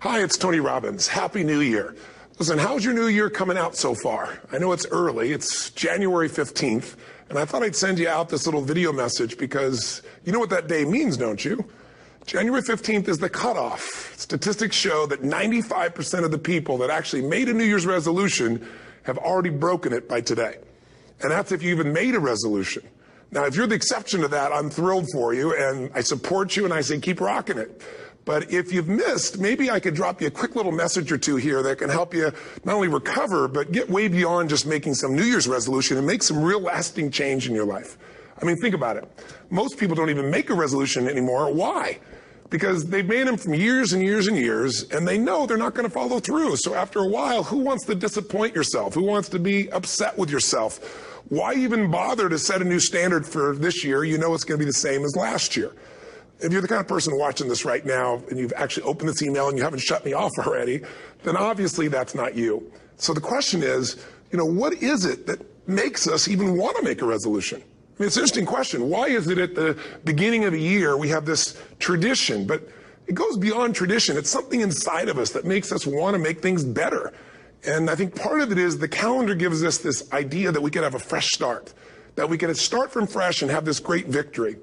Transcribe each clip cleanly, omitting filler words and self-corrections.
Hi, it's Tony Robbins. Happy New Year. Listen, how's your new year coming out so far? I know it's early. It's January 15th, and I thought I'd send you out this little video message because you know what that day means, don't you? January 15th is the cutoff. Statistics show that 95% of the people that actually made a New Year's resolution have already broken it by today. And that's if you even made a resolution. Now, if you're the exception to that, I'm thrilled for you, and I support you, and I say keep rocking it. But if you've missed, maybe I could drop you a quick little message or two here that can help you not only recover, but get way beyond just making some New Year's resolution and make some real lasting change in your life. I mean, think about it. Most people don't even make a resolution anymore. Why? Because they've made them from years and years and years, and they know they're not going to follow through. So after a while, who wants to disappoint yourself? Who wants to be upset with yourself? Why even bother to set a new standard for this year? You know it's going to be the same as last year. If you're the kind of person watching this right now and you've actually opened this email and you haven't shut me off already, then obviously that's not you. So the question is, what is it that makes us even want to make a resolution? I mean, it's an interesting question. Why is it at the beginning of the year we have this tradition? But it goes beyond tradition. It's something inside of us that makes us want to make things better. And I think part of it is the calendar gives us this idea that we can have a fresh start, that we can start from fresh and have this great victory.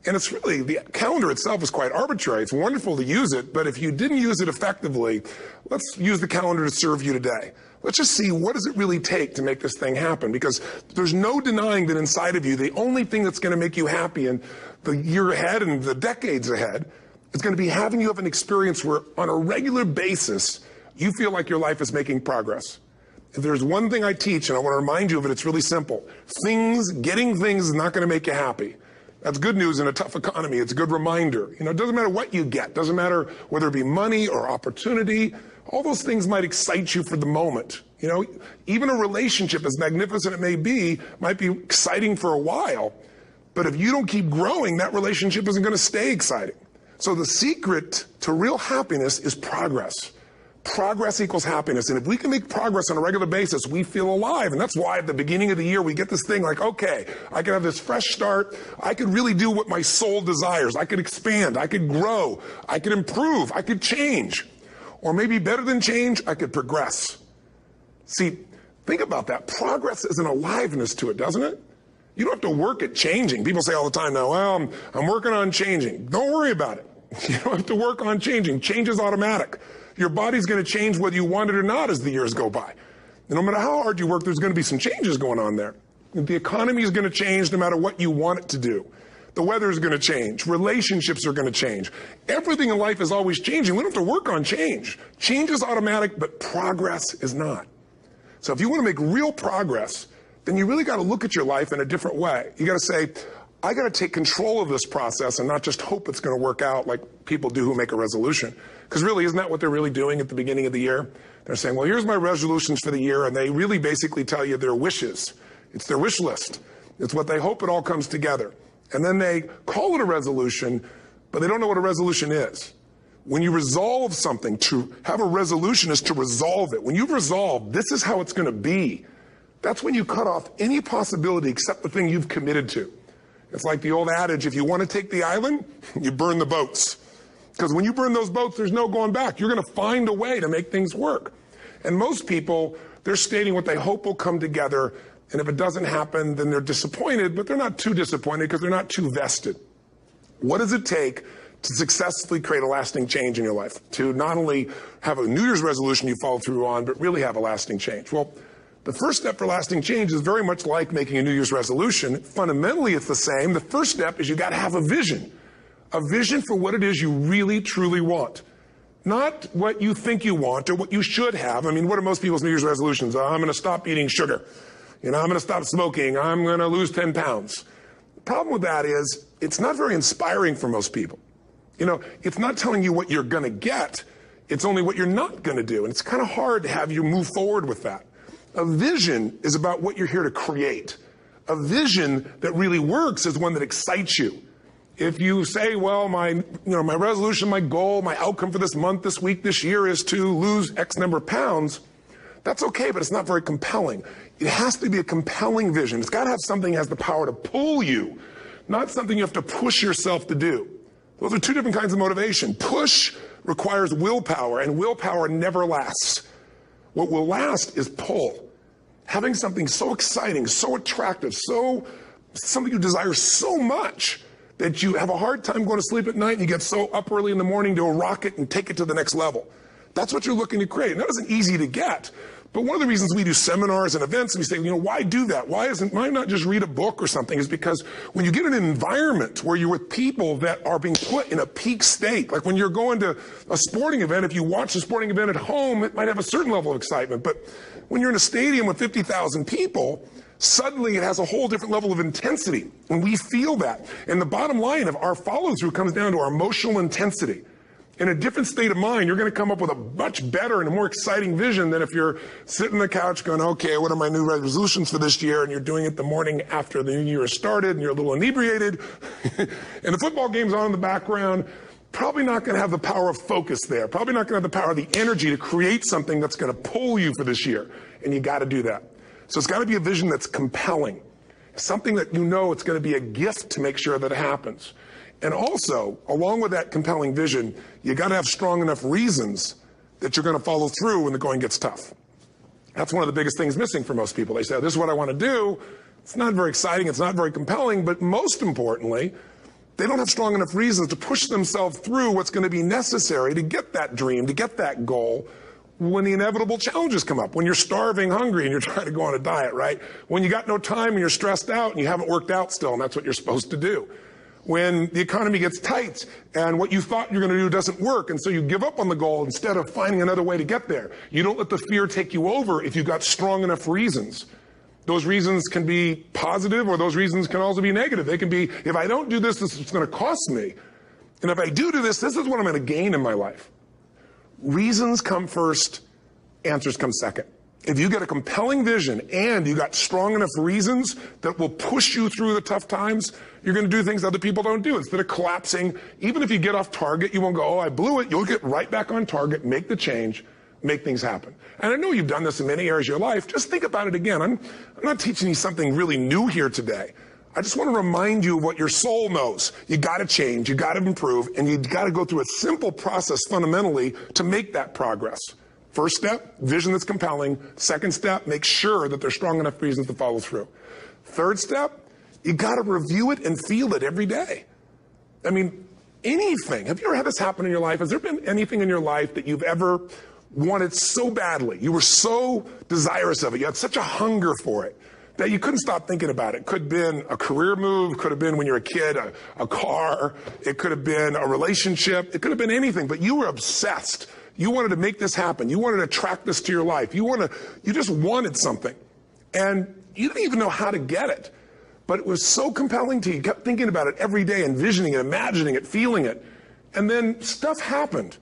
And it's really, the calendar itself is quite arbitrary. It's wonderful to use it, but if you didn't use it effectively, let's use the calendar to serve you today. Let's just see, what does it really take to make this thing happen? Because there's no denying that inside of you, the only thing that's going to make you happy in the year ahead and the decades ahead is going to be having you have an experience where on a regular basis, you feel like your life is making progress. If there's one thing I teach, and I want to remind you of it, it's really simple. Getting things is not going to make you happy. That's good news in a tough economy. It's a good reminder. It doesn't matter what you get. Doesn't matter whether it be money or opportunity. All those things might excite you for the moment. Even a relationship, as magnificent it may be, might be exciting for a while. But if you don't keep growing, that relationship isn't going to stay exciting. So the secret to real happiness is progress. Progress equals happiness. And if we can make progress on a regular basis, we feel alive. And that's why at the beginning of the year, we get this thing like, okay, I can have this fresh start. I could really do what my soul desires. I could expand. I could grow. I could improve. I could change. Or maybe better than change, I could progress. See, think about that. Progress is an aliveness to it, doesn't it? You don't have to work at changing. People say all the time now, well, I'm working on changing. Don't worry about it. You don't have to work on changing. Change is automatic. Your body's going to change whether you want it or not as the years go by. And no matter how hard you work, there's going to be some changes going on there. The economy is going to change no matter what you want it to do. The weather is going to change. Relationships are going to change. Everything in life is always changing. We don't have to work on change. Change is automatic, but progress is not. So if you want to make real progress, then you really got to look at your life in a different way. You got to say, I got to take control of this process and not just hope it's going to work out like people do who make a resolution. Because really, isn't that what they're really doing at the beginning of the year? They're saying, well, here's my resolutions for the year, and they really basically tell you their wishes. It's their wish list. It's what they hope it all comes together. And then they call it a resolution, but they don't know what a resolution is. When you resolve something, to have a resolution is to resolve it. When you've resolved, this is how it's going to be. That's when you cut off any possibility except the thing you've committed to. It's like the old adage, if you want to take the island, you burn the boats. Because when you burn those boats, there's no going back. You're going to find a way to make things work. And most people, they're stating what they hope will come together. And if it doesn't happen, then they're disappointed, but they're not too disappointed because they're not too vested. What does it take to successfully create a lasting change in your life? To not only have a New Year's resolution you follow through on, but really have a lasting change? Well, the first step for lasting change is very much like making a New Year's resolution. Fundamentally, it's the same. The first step is you got to have a vision for what it is you really, truly want. Not what you think you want or what you should have. I mean, what are most people's New Year's resolutions? I'm going to stop eating sugar. I'm going to stop smoking. I'm going to lose 10 pounds. The problem with that is it's not very inspiring for most people. It's not telling you what you're going to get. It's only what you're not going to do. And it's kind of hard to have you move forward with that. A vision is about what you're here to create. A vision that really works is one that excites you. If you say, well, my resolution, my goal, my outcome for this month, this week, this year is to lose X number of pounds, that's okay, but it's not very compelling. It has to be a compelling vision. It's got to have something that has the power to pull you, not something you have to push yourself to do. Those are two different kinds of motivation. Push requires willpower, and willpower never lasts. What will last is pull. Having something so exciting, so attractive, something you desire so much that you have a hard time going to sleep at night and you get so up early in the morning to rock it and take it to the next level. That's what you're looking to create. And that isn't easy to get. But one of the reasons we do seminars and events and we say, why do that? Why not just read a book or something? Is because when you get in an environment where you're with people that are being put in a peak state, like when you're going to a sporting event, if you watch a sporting event at home, it might have a certain level of excitement. But when you're in a stadium with 50,000 people, suddenly it has a whole different level of intensity. And we feel that. And the bottom line of our follow-through comes down to our emotional intensity. In a different state of mind, you're going to come up with a much better and a more exciting vision than if you're sitting on the couch going, okay, what are my new resolutions for this year? And you're doing it the morning after the new year has started and you're a little inebriated and the football game's on in the background. Probably not going to have the power of focus there. Probably not going to have the power of the energy to create something that's going to pull you for this year. And you got to do that. So it's got to be a vision that's compelling. Something that it's going to be a gift to make sure that it happens. And also, along with that compelling vision, you got to have strong enough reasons that you're going to follow through when the going gets tough. That's one of the biggest things missing for most people. They say, this is what I want to do. It's not very exciting. It's not very compelling. But most importantly, they don't have strong enough reasons to push themselves through what's going to be necessary to get that dream, to get that goal when the inevitable challenges come up. When you're starving, hungry, and you're trying to go on a diet, right? When you got no time and you're stressed out and you haven't worked out still, and that's what you're supposed to do. When the economy gets tight and what you thought you're going to do doesn't work, and so you give up on the goal instead of finding another way to get there. You don't let the fear take you over if you've got strong enough reasons. Those reasons can be positive, or those reasons can also be negative. They can be, if I don't do this, this is going to cost me. And if I do this, this is what I'm going to gain in my life. Reasons come first, answers come second. If you get a compelling vision and you got strong enough reasons that will push you through the tough times, you're going to do things other people don't do. Instead of collapsing, even if you get off target, you won't go, oh, I blew it. You'll get right back on target, make the change, make things happen. And I know you've done this in many areas of your life. Just think about it again. I'm not teaching you something really new here today. I just want to remind you of what your soul knows. You got to change, you got to improve, and you got to go through a simple process fundamentally to make that progress. First step, vision that's compelling. Second step, make sure that there's strong enough reasons to follow through. Third step, you got to review it and feel it every day. I mean, anything. Have you ever had this happen in your life? Has there been anything in your life that you've ever wanted so badly? You were so desirous of it. You had such a hunger for it that you couldn't stop thinking about it. Could have been a career move, could have been when you were a kid, a car, it could have been a relationship, it could have been anything, but you were obsessed. You wanted to make this happen. You wanted to attract this to your life. You just wanted something. And you didn't even know how to get it. But it was so compelling to you. You kept thinking about it every day, envisioning it, imagining it, feeling it. And then stuff happened.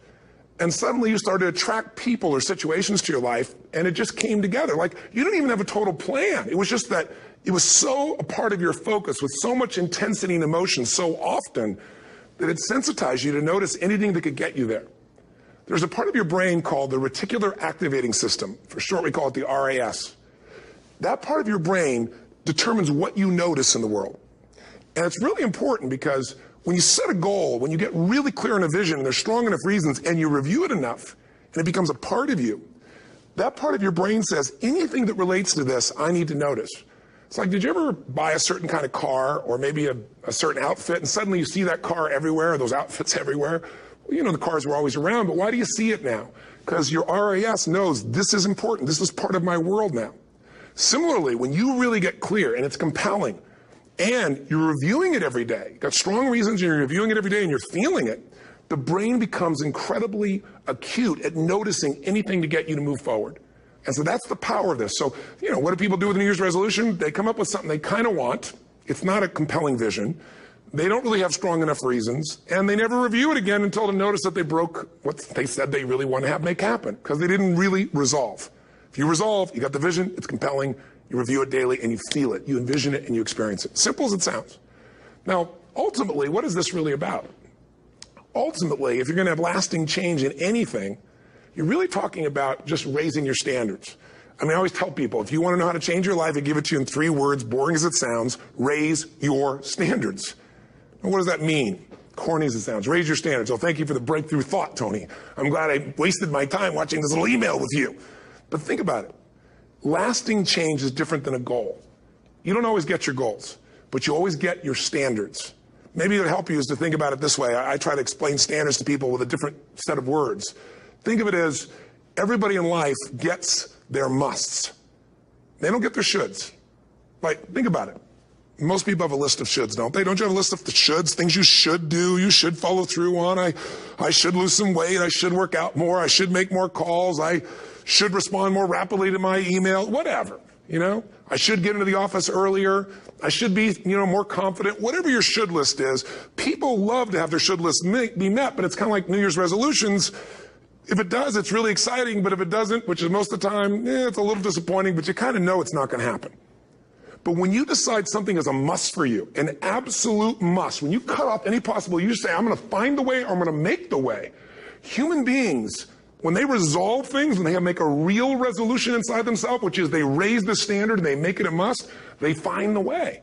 And suddenly you started to attract people or situations to your life, and it just came together. Like, you didn't even have a total plan. It was just that it was so a part of your focus with so much intensity and emotion so often that it sensitized you to notice anything that could get you there. There's a part of your brain called the reticular activating system. For short, we call it the RAS. That part of your brain determines what you notice in the world. And it's really important because when you set a goal, when you get really clear on a vision, and there's strong enough reasons, and you review it enough, and it becomes a part of you, that part of your brain says, anything that relates to this, I need to notice. It's like, did you ever buy a certain kind of car or maybe a certain outfit, and suddenly you see that car everywhere, those outfits everywhere? Well, the cars were always around, but why do you see it now? Because your RAS knows this is important. This is part of my world now. Similarly, when you really get clear and it's compelling and you're reviewing it every day, you've got strong reasons and you're reviewing it every day and you're feeling it, the brain becomes incredibly acute at noticing anything to get you to move forward. And so that's the power of this. So, what do people do with a New Year's resolution? They come up with something they kind of want. It's not a compelling vision. They don't really have strong enough reasons, and they never review it again until they notice that they broke what they said they really want to make happen, because they didn't really resolve. If you resolve, you got the vision, it's compelling, you review it daily, and you feel it. You envision it, and you experience it. Simple as it sounds. Now, ultimately, what is this really about? Ultimately, if you're going to have lasting change in anything, you're really talking about just raising your standards. I always tell people, if you want to know how to change your life, I give it to you in 3 words, boring as it sounds: raise your standards. What does that mean? corny as it sounds. Raise your standards. Oh, thank you for the breakthrough thought, Tony. I'm glad I wasted my time watching this little email with you. But think about it. Lasting change is different than a goal. You don't always get your goals, but you always get your standards. Maybe it'll help you is to think about it this way. I try to explain standards to people with a different set of words. Think of it as everybody in life gets their musts. They don't get their shoulds. Like, think about it. Most people have a list of shoulds, don't they? Don't you have a list of the shoulds, things you should do, you should follow through on? I should lose some weight, I should work out more, I should make more calls, I should respond more rapidly to my email, whatever, you know? I should get into the office earlier, I should be, more confident, whatever your should list is. People love to have their should list be met, but it's kind of like New Year's resolutions. If it does, it's really exciting, but if it doesn't, which is most of the time, it's a little disappointing, but you kind of know it's not going to happen. But when you decide something is a must for you, an absolute must, when you cut off any possible, you say, I'm going to find the way or I'm going to make the way. Human beings, when they resolve things, when they make a real resolution inside themselves, which is they raise the standard and they make it a must, they find the way.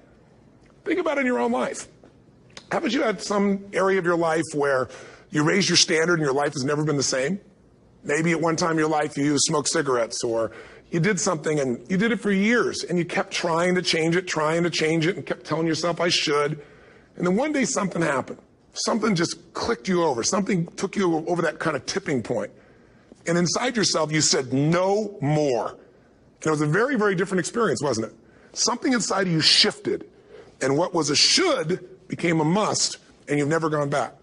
Think about it in your own life. Haven't you had some area of your life where you raise your standard and your life has never been the same? Maybe at one time in your life you smoked cigarettes, or you did something and you did it for years and you kept trying to change it and kept telling yourself I should. And then one day something happened. Something just clicked you over. Something took you over that kind of tipping point. And inside yourself you said no more. And it was a very, very different experience, wasn't it? Something inside of you shifted and what was a should became a must and you've never gone back.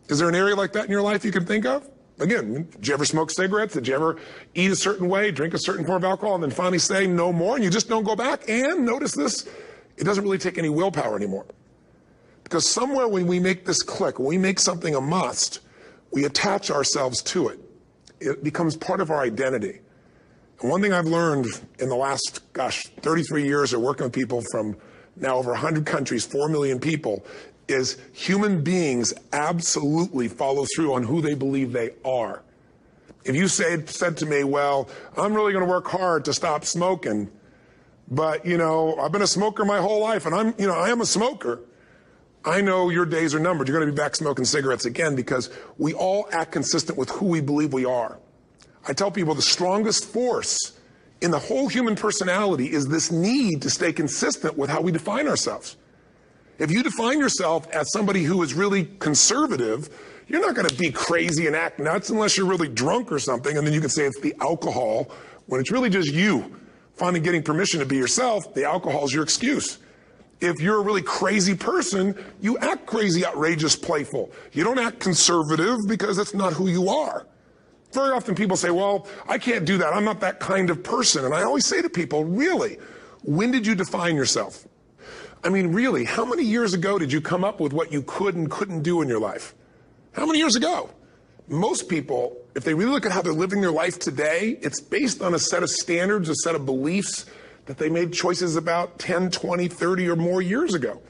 Is there an area like that in your life you can think of? Again, did you ever smoke cigarettes? Did you ever eat a certain way, drink a certain form of alcohol, and then finally say no more, and you just don't go back? And notice this, it doesn't really take any willpower anymore. Because somewhere when we make this click, when we make something a must, we attach ourselves to it. It becomes part of our identity. And one thing I've learned in the last, 33 years of working with people from now over 100 countries, 4 million people, is human beings absolutely follow through on who they believe they are. If you said to me, well, I'm really going to work hard to stop smoking, but, I've been a smoker my whole life and I am a smoker. I know your days are numbered. You're going to be back smoking cigarettes again because we all act consistent with who we believe we are. I tell people the strongest force in the whole human personality is this need to stay consistent with how we define ourselves. If you define yourself as somebody who is really conservative, you're not going to be crazy and act nuts unless you're really drunk or something, and then you can say it's the alcohol, when it's really just you finally getting permission to be yourself. The alcohol is your excuse. If you're a really crazy person, you act crazy, outrageous, playful. You don't act conservative because that's not who you are. Very often people say, well, I can't do that. I'm not that kind of person. And I always say to people, really, when did you define yourself? I mean, really, how many years ago did you come up with what you could and couldn't do in your life? How many years ago? Most people, if they really look at how they're living their life today, it's based on a set of standards, a set of beliefs that they made choices about 10, 20, 30 or more years ago.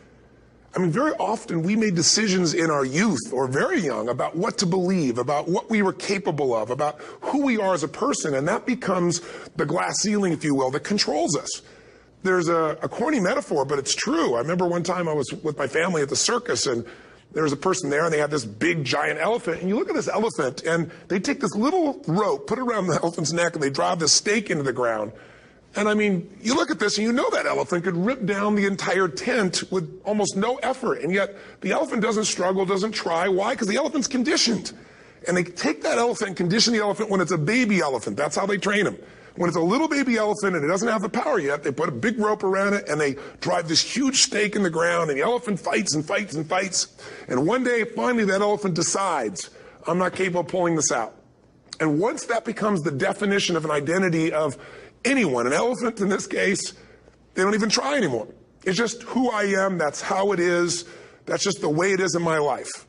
I mean, very often we made decisions in our youth or very young about what to believe, about what we were capable of, about who we are as a person, and that becomes the glass ceiling, if you will, that controls us. There's a corny metaphor, but it's true. I remember one time I was with my family at the circus, and there was a person there, and they had this big, giant elephant. And you look at this elephant, and they take this little rope, put it around the elephant's neck, and they drive this stake into the ground. And I mean, you look at this, and you know that elephant could rip down the entire tent with almost no effort. And yet, the elephant doesn't struggle, doesn't try. Why? Because the elephant's conditioned. And they take that elephant and condition the elephant when it's a baby elephant. That's how they train him. When it's a little baby elephant and it doesn't have the power yet, they put a big rope around it and they drive this huge stake in the ground, and the elephant fights and fights and fights. And one day, finally, that elephant decides, I'm not capable of pulling this out. And once that becomes the definition of an identity of anyone, an elephant in this case, they don't even try anymore. It's just who I am. That's how it is. That's just the way it is in my life.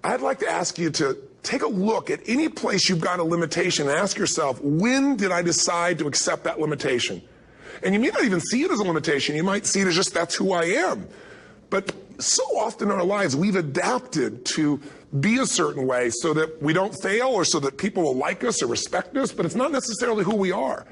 I'd like to ask you to take a look at any place you've got a limitation and ask yourself, when did I decide to accept that limitation? And you may not even see it as a limitation. You might see it as just that's who I am. But so often in our lives, we've adapted to be a certain way so that we don't fail or so that people will like us or respect us, but it's not necessarily who we are.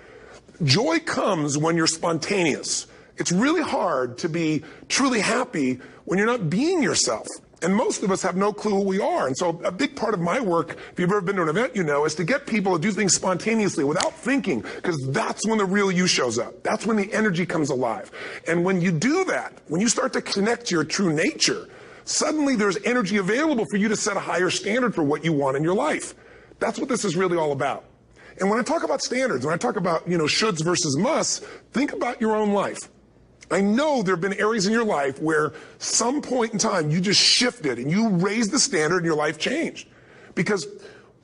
Joy comes when you're spontaneous. It's really hard to be truly happy when you're not being yourself. And most of us have no clue who we are. And so a big part of my work, if you've ever been to an event, you know, is to get people to do things spontaneously without thinking, because that's when the real you shows up. That's when the energy comes alive. And when you do that, when you start to connect to your true nature, suddenly there's energy available for you to set a higher standard for what you want in your life. That's what this is really all about. And when I talk about standards, when I talk about, you know, shoulds versus musts, think about your own life. I know there have been areas in your life where some point in time you just shifted and you raised the standard and your life changed. Because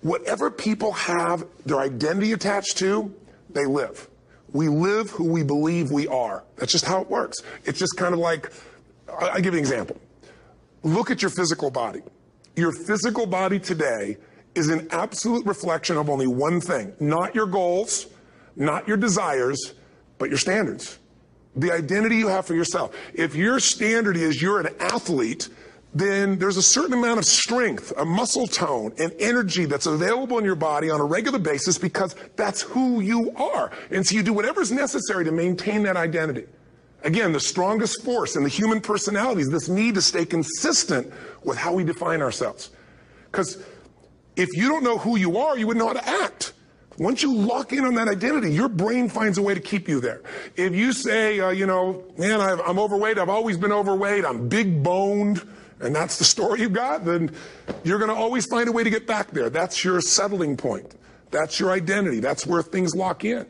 whatever people have their identity attached to, they live. We live who we believe we are. That's just how it works. It's just kind of like, I'll give you an example. Look at your physical body. Your physical body today is an absolute reflection of only one thing. Not your goals, not your desires, but your standards. The identity you have for yourself. If your standard is you're an athlete, then there's a certain amount of strength, a muscle tone, and energy that's available in your body on a regular basis because that's who you are. And so you do whatever's necessary to maintain that identity. Again, the strongest force in the human personality is this need to stay consistent with how we define ourselves. Because if you don't know who you are, you wouldn't know how to act. Once you lock in on that identity, your brain finds a way to keep you there. If you say, you know, man, I'm overweight, I've always been overweight, I'm big boned, and that's the story you've got, then you're going to always find a way to get back there. That's your settling point. That's your identity. That's where things lock in.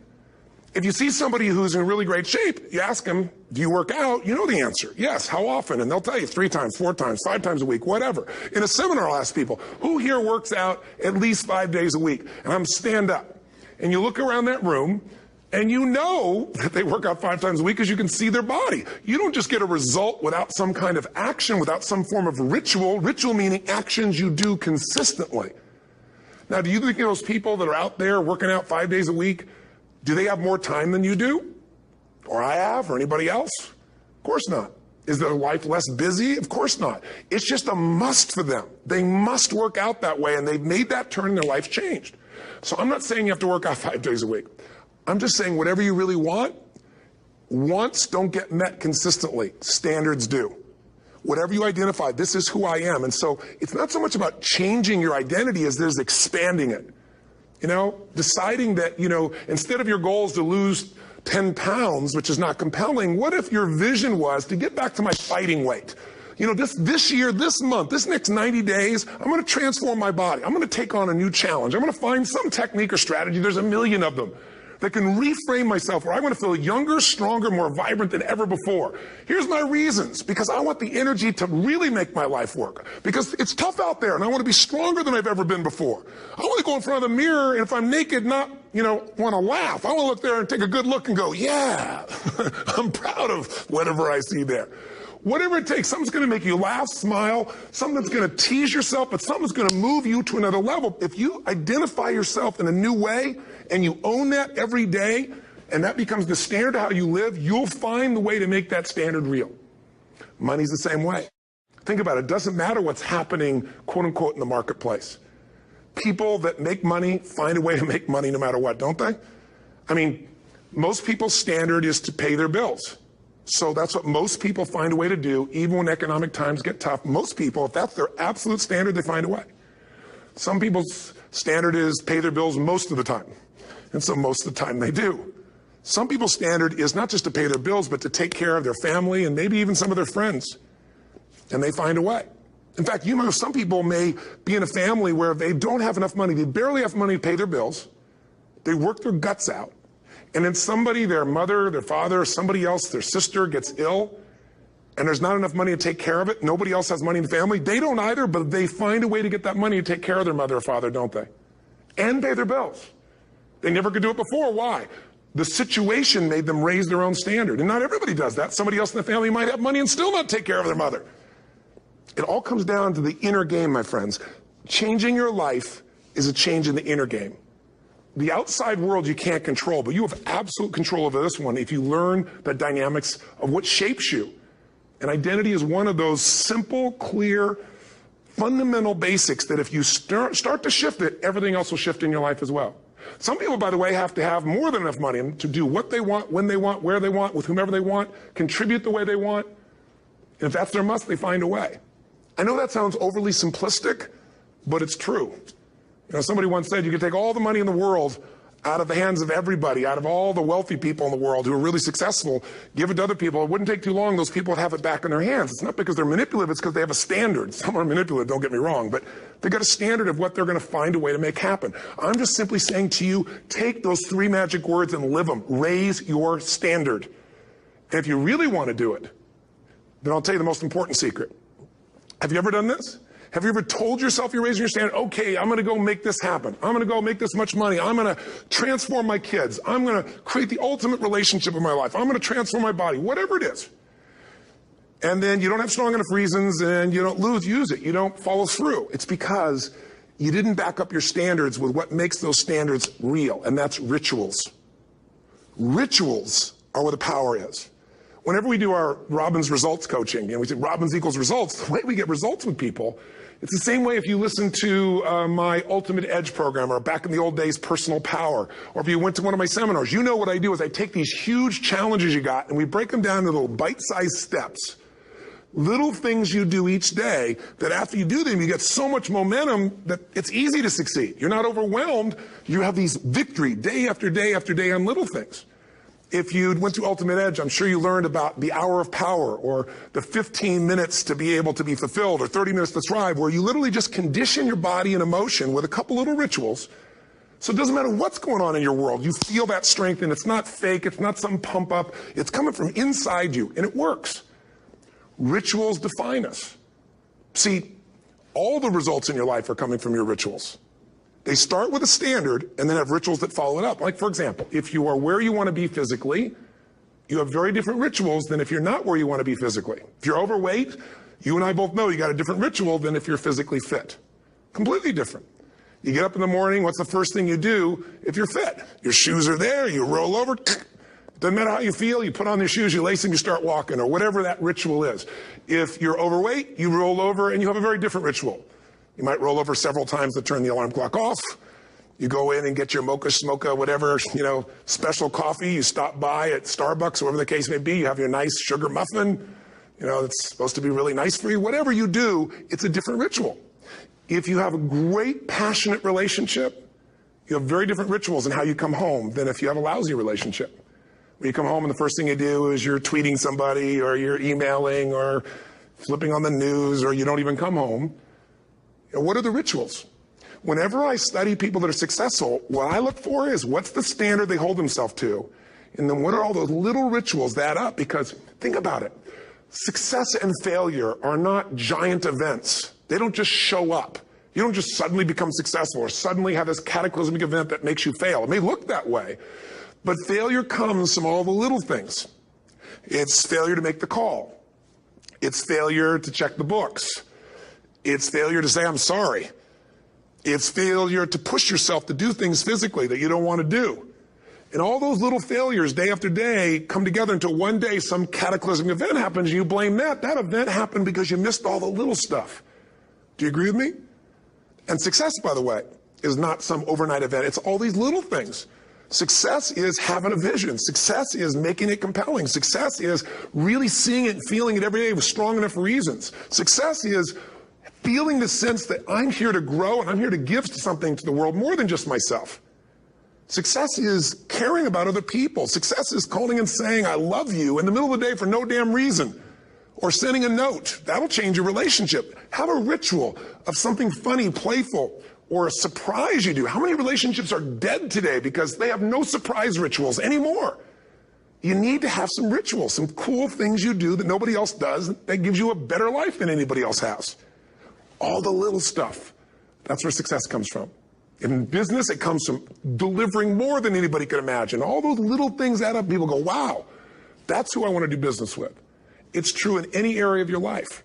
If you see somebody who's in really great shape, you ask them, do you work out? You know the answer. Yes. How often? And they'll tell you 3 times, 4 times, 5 times a week, whatever. In a seminar, I'll ask people, who here works out at least 5 days a week? And I'm stand up. And you look around that room, and you know that they work out 5 times a week because you can see their body. You don't just get a result without some kind of action, without some form of ritual. Ritual meaning actions you do consistently. Now, do you think those people that are out there working out 5 days a week, do they have more time than you do? Or I have, or anybody else? Of course not. Is their life less busy? Of course not. It's just a must for them. They must work out that way, and they've made that turn and their life's changed. So I'm not saying you have to work out 5 days a week. I'm just saying whatever you really want, wants don't get met consistently. Standards do. Whatever you identify, this is who I am. And so it's not so much about changing your identity as there's expanding it. You know, deciding that, you know, instead of your goals to lose 10 pounds, which is not compelling, what if your vision was to get back to my fighting weight? You know, this year, this month, this next 90 days, I'm going to transform my body. I'm going to take on a new challenge. I'm going to find some technique or strategy, there's a million of them, that can reframe myself where I want to feel younger, stronger, more vibrant than ever before. Here's my reasons. Because I want the energy to really make my life work. Because it's tough out there, and I want to be stronger than I've ever been before. I want to go in front of the mirror, and if I'm naked, not, you know, want to laugh. I want to look there and take a good look and go, yeah, I'm proud of whatever I see there. Whatever it takes, something's going to make you laugh, smile, something that's going to tease yourself, but something's going to move you to another level. If you identify yourself in a new way and you own that every day, and that becomes the standard of how you live, you'll find the way to make that standard real. Money's the same way. Think about it. It doesn't matter what's happening, quote unquote, in the marketplace. People that make money find a way to make money no matter what, don't they? I mean, most people's standard is to pay their bills. So that's what most people find a way to do, even when economic times get tough. Most people, if that's their absolute standard, they find a way. Some people's standard is pay their bills most of the time. And so most of the time they do. Some people's standard is not just to pay their bills, but to take care of their family and maybe even some of their friends. And they find a way. In fact, you know, some people may be in a family where they don't have enough money. They barely have money to pay their bills. They work their guts out. And then somebody, their mother, their father, somebody else, their sister gets ill, and there's not enough money to take care of it. Nobody else has money in the family. They don't either, but they find a way to get that money to take care of their mother or father, don't they? And pay their bills. They never could do it before. Why? The situation made them raise their own standard. And not everybody does that. Somebody else in the family might have money and still not take care of their mother. It all comes down to the inner game, my friends. Changing your life is a change in the inner game. The outside world you can't control, but you have absolute control over this one if you learn the dynamics of what shapes you. And identity is one of those simple, clear, fundamental basics that if you start to shift it, everything else will shift in your life as well. Some people, by the way, have to have more than enough money to do what they want, when they want, where they want, with whomever they want, contribute the way they want. And if that's their must, they find a way. I know that sounds overly simplistic, but it's true. You know, somebody once said you could take all the money in the world out of the hands of everybody, out of all the wealthy people in the world who are really successful, give it to other people. It wouldn't take too long. Those people would have it back in their hands. It's not because they're manipulative. It's because they have a standard. Some are manipulative, don't get me wrong, but they got a standard of what they're going to find a way to make happen. I'm just simply saying to you, take those 3 magic words and live them. Raise your standard. And if you really want to do it, then I'll tell you the most important secret. Have you ever done this? Have you ever told yourself you're raising your standard? Okay, I'm going to go make this happen. I'm going to go make this much money. I'm going to transform my kids. I'm going to create the ultimate relationship in my life. I'm going to transform my body, whatever it is. And then you don't have strong enough reasons and you don't use it. You don't follow through. It's because you didn't back up your standards with what makes those standards real, and that's rituals. Rituals are where the power is. Whenever we do our Robbins results coaching, and we say Robbins equals results, the way we get results with people, it's the same way if you listen to my Ultimate Edge program, or back in the old days, Personal Power, or if you went to one of my seminars. You know what I do is I take these huge challenges you got and we break them down into little bite-sized steps. Little things you do each day that after you do them, you get so much momentum that it's easy to succeed. You're not overwhelmed. You have these victory day after day after day on little things. If you went to Ultimate Edge, I'm sure you learned about the hour of power, or the 15 minutes to be able to be fulfilled, or 30 minutes to thrive, where you literally just condition your body and emotion with a couple little rituals. So it doesn't matter what's going on in your world. You feel that strength, and it's not fake. It's not some pump up. It's coming from inside you, and it works. Rituals define us. See, all the results in your life are coming from your rituals. They start with a standard and then have rituals that follow it up. Like, for example, if you are where you want to be physically, you have very different rituals than if you're not where you want to be physically. If you're overweight, you and I both know you got a different ritual than if you're physically fit. Completely different. You get up in the morning, what's the first thing you do if you're fit? Your shoes are there, you roll over. Doesn't matter how you feel, you put on your shoes, you lace them, you start walking, or whatever that ritual is. If you're overweight, you roll over and you have a very different ritual. You might roll over several times to turn the alarm clock off. You go in and get your mocha, smocha, whatever, special coffee. You stop by at Starbucks, whatever the case may be. You have your nice sugar muffin. It's supposed to be really nice for you. Whatever you do, it's a different ritual. If you have a great, passionate relationship, you have very different rituals in how you come home than if you have a lousy relationship. When you come home and the first thing you do is you're tweeting somebody, or you're emailing, or flipping on the news, or you don't even come home. What are the rituals? Whenever I study people that are successful, what I look for is what's the standard they hold themselves to, and then what are all those little rituals that add up? Because think about it. Success and failure are not giant events. They don't just show up. You don't just suddenly become successful or suddenly have this cataclysmic event that makes you fail. It may look that way, but failure comes from all the little things. It's failure to make the call. It's failure to check the books. It's failure to say, I'm sorry. It's failure to push yourself to do things physically that you don't want to do. And all those little failures day after day come together until one day some cataclysmic event happens and you blame that. That event happened because you missed all the little stuff. Do you agree with me? And success, by the way, is not some overnight event. It's all these little things. Success is having a vision. Success is making it compelling. Success is really seeing it and feeling it every day with strong enough reasons. Success is feeling the sense that I'm here to grow and I'm here to give something to the world more than just myself. Success is caring about other people. Success is calling and saying, I love you in the middle of the day for no damn reason. Or sending a note. That'll change your relationship. Have a ritual of something funny, playful, or a surprise you do. How many relationships are dead today because they have no surprise rituals anymore? You need to have some rituals, some cool things you do that nobody else does that gives you a better life than anybody else has. All the little stuff. That's where success comes from. In business, it comes from delivering more than anybody could imagine. All those little things add up. People go, wow, that's who I want to do business with. It's true in any area of your life.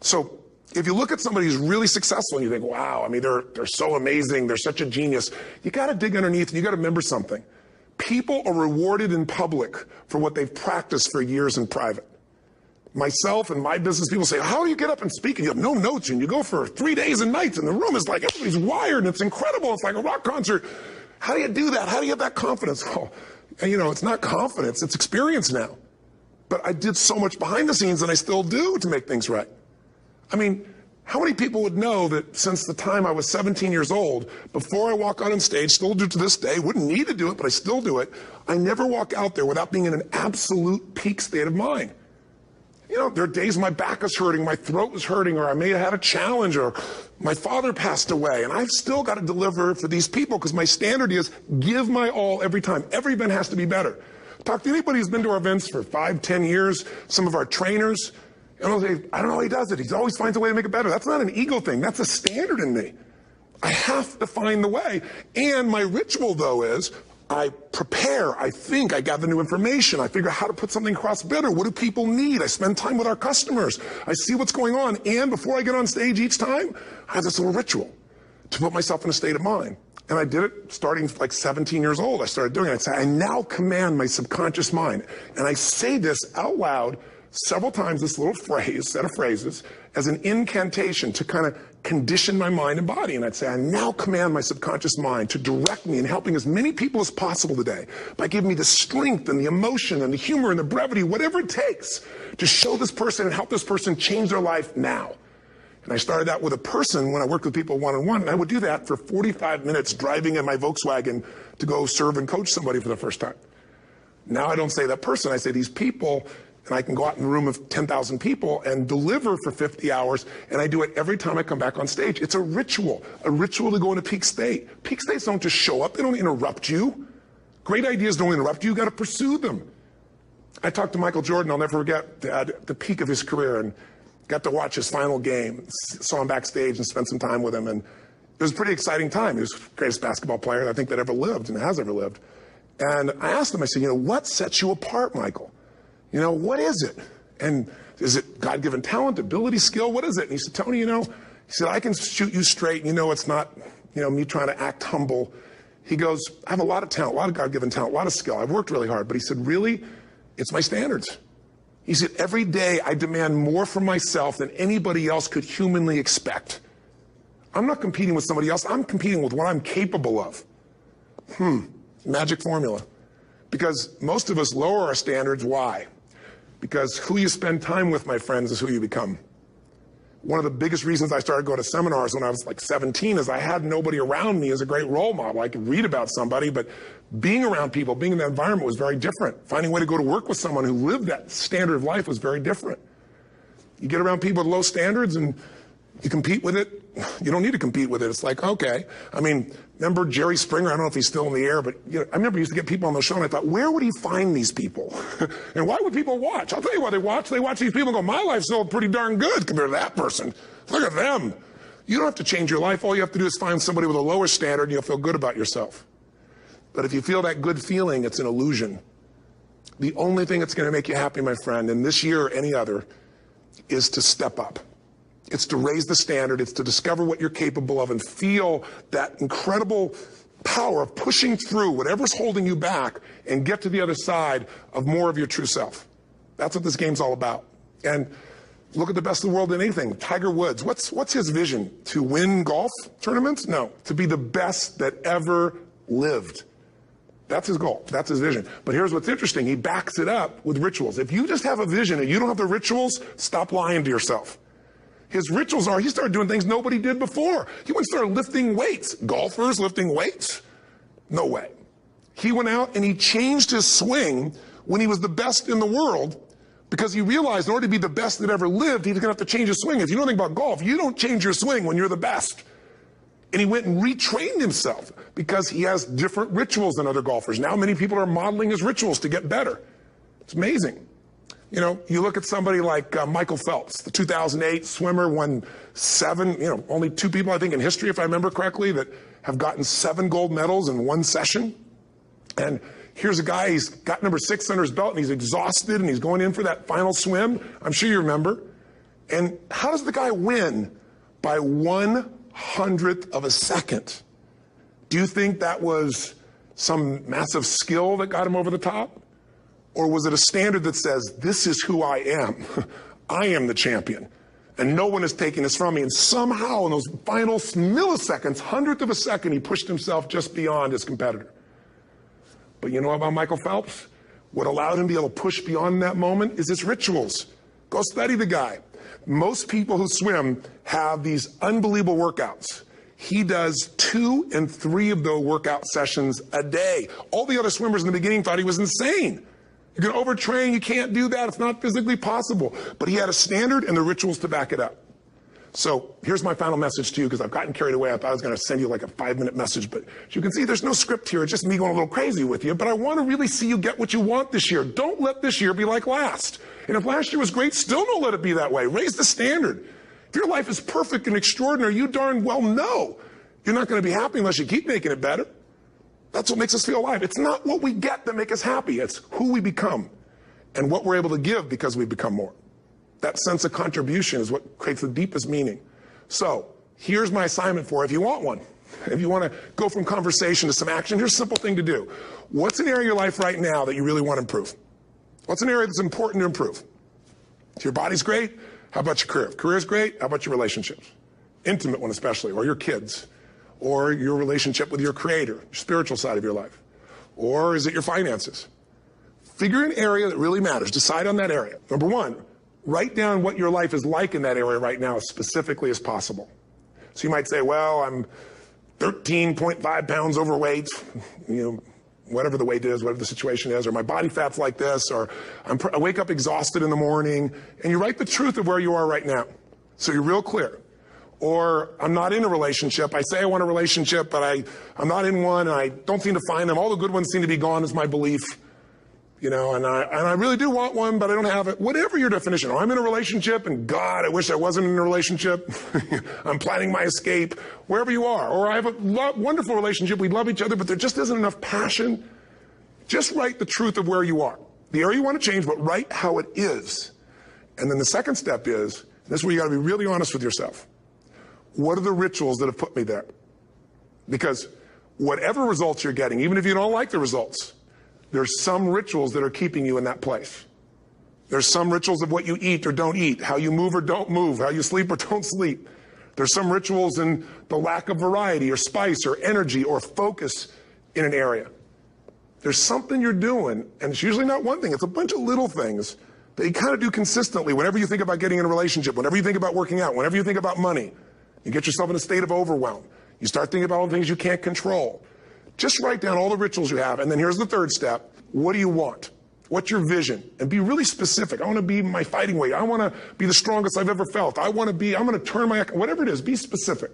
So if you look at somebody who's really successful and you think, wow, they're so amazing, they're such a genius, you got to dig underneath and you got to remember something. People are rewarded in public for what they've practiced for years in private. Myself and my business people say, how do you get up and speak? And you have no notes and you go for 3 days and nights and the room is like, everybody's wired and it's incredible. It's like a rock concert. How do you do that? How do you have that confidence? Oh, it's not confidence, it's experience now. But I did so much behind the scenes and I still do to make things right. How many people would know that since the time I was 17 years old, before I walk out on stage, still do to this day, wouldn't need to do it, but I still do it, I never walk out there without being in an absolute peak state of mind. You know, there are days my back is hurting, my throat was hurting, or I may have had a challenge, or my father passed away, and I've still got to deliver for these people because my standard is give my all every time. Every event has to be better. Talk to anybody who's been to our events for 5, 10 years, some of our trainers, and I'll say, I don't know how he does it. He always finds a way to make it better. That's not an ego thing. That's a standard in me. I have to find the way. And my ritual, though, is I prepare, I think, I gather new information, I figure out how to put something across better. What do people need? I spend time with our customers. I see what's going on. And before I get on stage each time, I have this little ritual to put myself in a state of mind. And I did it starting like 17 years old. I started doing it. I'd say, I now command my subconscious mind. And I say this out loud several times, this little phrase, set of phrases, as an incantation to kind of condition my mind and body. And I'd say, I now command my subconscious mind to direct me in helping as many people as possible today by giving me the strength and the emotion and the humor and the brevity, whatever it takes to show this person and help this person change their life now. And I started out with a person when I worked with people one-on-one, and I would do that for 45 minutes driving in my Volkswagen to go serve and coach somebody for the first time. Now I don't say that person, I say these people, and I can go out in a room of 10,000 people and deliver for 50 hours, and I do it every time I come back on stage. It's a ritual to go into peak state. Peak states don't just show up, they don't interrupt you. Great ideas don't interrupt you, you gotta pursue them. I talked to Michael Jordan, I'll never forget, at the peak of his career, and got to watch his final game, saw him backstage and spent some time with him, and it was a pretty exciting time. He was the greatest basketball player I think that ever lived and has ever lived. And I asked him, I said, what sets you apart, Michael? What is it? And is it God-given talent, ability, skill? What is it? And he said, Tony, he said, I can shoot you straight. It's not, me trying to act humble. He goes, I have a lot of talent, a lot of God-given talent, a lot of skill. I've worked really hard. But he said, really, it's my standards. He said, every day I demand more from myself than anybody else could humanly expect. I'm not competing with somebody else. I'm competing with what I'm capable of. Magic formula. Because most of us lower our standards. Why? Because who you spend time with, my friends, is who you become. One of the biggest reasons I started going to seminars when I was like 17 is I had nobody around me as a great role model. I could read about somebody, but being around people, being in that environment was very different. Finding a way to go to work with someone who lived that standard of life was very different. You get around people with low standards and you compete with it. You don't need to compete with it. It's like, okay. Remember Jerry Springer? I don't know if he's still in the air, but I remember he used to get people on the show, and I thought, where would he find these people? And why would people watch? I'll tell you why they watch. They watch these people and go, my life's still pretty darn good compared to that person. Look at them. You don't have to change your life. All you have to do is find somebody with a lower standard, and you'll feel good about yourself. But if you feel that good feeling, it's an illusion. The only thing that's going to make you happy, my friend, and this year or any other, is to step up. It's to raise the standard. It's to discover what you're capable of and feel that incredible power of pushing through whatever's holding you back and get to the other side of more of your true self. That's what this game's all about. And look at the best in the world in anything. Tiger Woods, what's his vision? To win golf tournaments? No, to be the best that ever lived. That's his goal. That's his vision. But here's what's interesting. He backs it up with rituals. If you just have a vision and you don't have the rituals, stop lying to yourself. His rituals are, he started doing things nobody did before. He went and started lifting weights. Golfers lifting weights? No way. He went out and he changed his swing when he was the best in the world because he realized in order to be the best that ever lived, he was going to have to change his swing. If you know anything about golf, you don't change your swing when you're the best. And he went and retrained himself because he has different rituals than other golfers. Now many people are modeling his rituals to get better. It's amazing. You look at somebody like Michael Phelps, the 2008 swimmer, won 7, only 2 people, I think, in history, if I remember correctly, that have gotten 7 gold medals in one session. And here's a guy, he's got number 6 under his belt, and he's exhausted, and he's going in for that final swim. I'm sure you remember. And how does the guy win? By 1/100th of a second. Do you think that was some massive skill that got him over the top? Or was it a standard that says, this is who I am. I am the champion. And no one is taking this from me. And somehow in those final milliseconds, 100th of a second, he pushed himself just beyond his competitor. But you know about Michael Phelps? What allowed him to be able to push beyond that moment is his rituals. Go study the guy. Most people who swim have these unbelievable workouts. He does 2 and 3 of those workout sessions a day. All the other swimmers in the beginning thought he was insane. You're going to overtrain, you can't do that, it's not physically possible. But he had a standard and the rituals to back it up. So here's my final message to you, because I've gotten carried away. I thought I was going to send you like a 5-minute message, but as you can see, there's no script here. It's just me going a little crazy with you. But I want to really see you get what you want this year. Don't let this year be like last. And if last year was great, still don't let it be that way. Raise the standard. If your life is perfect and extraordinary, you darn well know you're not going to be happy unless you keep making it better. That's what makes us feel alive. It's not what we get that makes us happy. It's who we become and what we're able to give because we become more. That sense of contribution is what creates the deepest meaning. So here's my assignment for you, if you want one. If you want to go from conversation to some action, here's a simple thing to do. What's an area of your life right now that you really want to improve? What's an area that's important to improve? If your body's great, how about your career? If career's great, how about your relationships? Intimate one especially, or your kids, or your relationship with your creator, your spiritual side of your life. Or is it your finances? Figure an area that really matters. Decide on that area. Number one, write down what your life is like in that area right now as specifically as possible. So you might say, well, I'm 13.5 pounds overweight, whatever the weight is, whatever the situation is, or my body fat's like this, or I wake up exhausted in the morning, and you write the truth of where you are right now. So you're real clear. Or I'm not in a relationship. I say I want a relationship, but I'm not in one, and I don't seem to find them. All the good ones seem to be gone is my belief. And I really do want one, but I don't have it. Whatever your definition. Or I'm in a relationship, and God, I wish I wasn't in a relationship. I'm planning my escape. Wherever you are. Or I have a wonderful relationship. We love each other, but there just isn't enough passion. Just write the truth of where you are. The area you want to change, but write how it is. And then the second step is, this is where you got to be really honest with yourself. What are the rituals that have put me there? Because whatever results you're getting, even if you don't like the results, there's some rituals that are keeping you in that place. There's some rituals of what you eat or don't eat, how you move or don't move, how you sleep or don't sleep. There's some rituals in the lack of variety or spice or energy or focus in an area. There's something you're doing, and it's usually not one thing, it's a bunch of little things that you kind of do consistently whenever you think about getting in a relationship, whenever you think about working out, whenever you think about money. You get yourself in a state of overwhelm. You start thinking about all the things you can't control. Just write down all the rituals you have, and then here's the third step. What do you want? What's your vision? And be really specific. I want to be my fighting weight. I want to be the strongest I've ever felt. I'm going to turn my, whatever it is, be specific.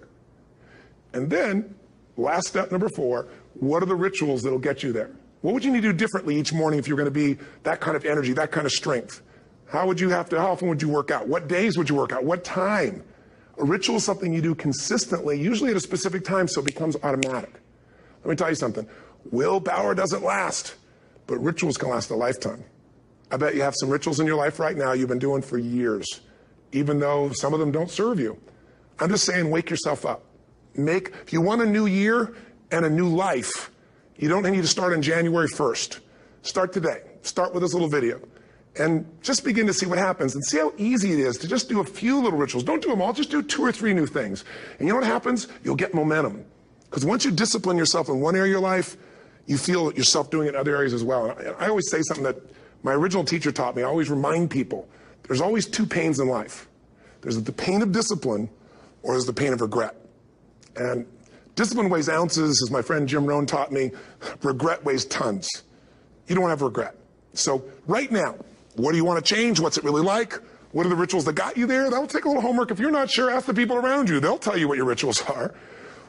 And then, last step, number 4, what are the rituals that'll get you there? What would you need to do differently each morning if you're going to be that kind of energy, that kind of strength? How often would you work out? What days would you work out? What time? A ritual is something you do consistently, usually at a specific time, so it becomes automatic. Let me tell you something. Willpower doesn't last, but rituals can last a lifetime. I bet you have some rituals in your life right now you've been doing for years, even though some of them don't serve you. I'm just saying, wake yourself up. If you want a new year and a new life, you don't need to start on January 1st. Start today. Start with this little video. And just begin to see what happens and see how easy it is to just do a few little rituals. Don't do them all, just do 2 or 3 new things. And you know what happens? You'll get momentum. Because once you discipline yourself in one area of your life, you feel yourself doing it in other areas as well. And I always say something that my original teacher taught me. I always remind people, there's always 2 pains in life. There's the pain of discipline, or there's the pain of regret. And discipline weighs ounces, as my friend Jim Rohn taught me. Regret weighs tons. You don't have regret. So right now, what do you want to change? What's it really like? What are the rituals that got you there? That'll take a little homework. If you're not sure, ask the people around you. They'll tell you what your rituals are.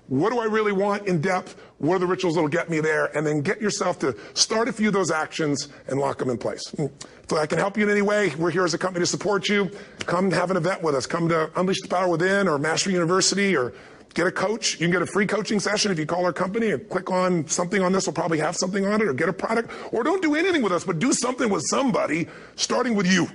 What do I really want in depth? What are the rituals that'll get me there? And then get yourself to start a few of those actions and lock them in place. If I can help you in any way, we're here as a company to support you. Come have an event with us. Come to Unleash the Power Within or Mastery University, or get a coach. You can get a free coaching session if you call our company and click on something on this. We'll probably have something on it, or get a product. Or don't do anything with us, but do something with somebody, starting with you.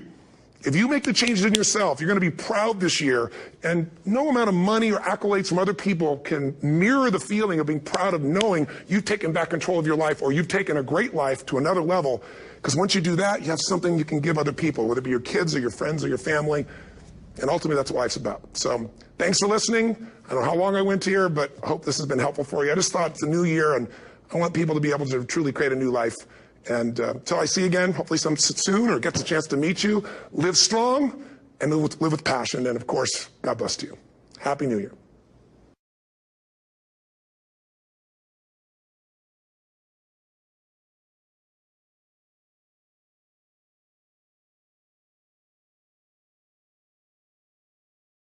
If you make the changes in yourself, you're going to be proud this year, and no amount of money or accolades from other people can mirror the feeling of being proud of knowing you've taken back control of your life, or you've taken a great life to another level. Because once you do that, you have something you can give other people, whether it be your kids or your friends or your family. And ultimately, that's what life's about. So thanks for listening. I don't know how long I went here, but I hope this has been helpful for you. I just thought it's a new year, and I want people to be able to truly create a new life. And until I see you again, hopefully soon, or gets a chance to meet you, live strong and live with passion. And of course, God bless you. Happy New Year.